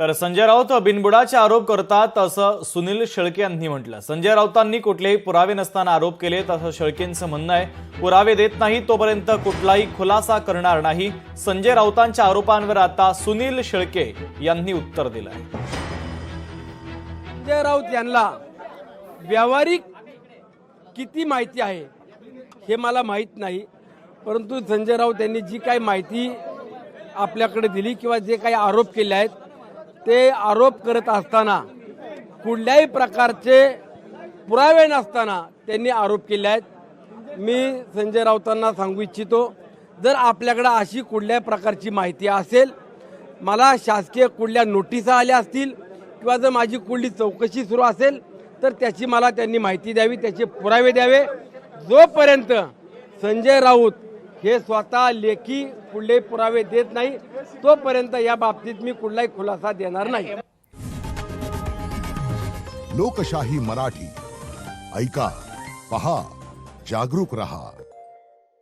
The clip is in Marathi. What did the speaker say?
तर संजय राऊत बिनबुडाचे आरोप करतात असं सुनील शेळके यांनी म्हटलं। संजय राऊतांनी कुठलेही पुरावे नसताना आरोप केले तसं शेळकेंचं म्हणणं आहे। पुरावे देत नाही तोपर्यंत कुठलाही खुलासा करणार नाही। संजय राऊतांच्या आरोपांवर आता सुनील शेळके यांनी उत्तर दिलं आहे। संजय राऊत यांना व्यावहारिक किती माहिती आहे हे मला माहित नाही, परंतु संजय राऊत यांनी जी काही माहिती आपल्याकडे दिली किंवा जे काही आरोप केले आहेत ते आरोप करत असताना कुठल्याही प्रकारचे पुरावे नसताना त्यांनी आरोप केले आहेत। मी संजय राऊतांना सांगू इच्छितो, जर आपल्याकडे अशी कुठल्याही प्रकारची माहिती असेल, मला शासकीय कुठल्या नोटिसा आल्या असतील किंवा जर माझी कुठली चौकशी सुरू असेल तर त्याची मला त्यांनी माहिती द्यावी, त्याचे पुरावे द्यावे। जोपर्यंत संजय राऊत हे स्वतः लेखी कुठले पुरावे देत नाही तोपर्यंत या बाबतीत मी कुठलाही खुलासा देणार नाही। लोकशाही मराठी ऐका, पहा, जागरूक रहा।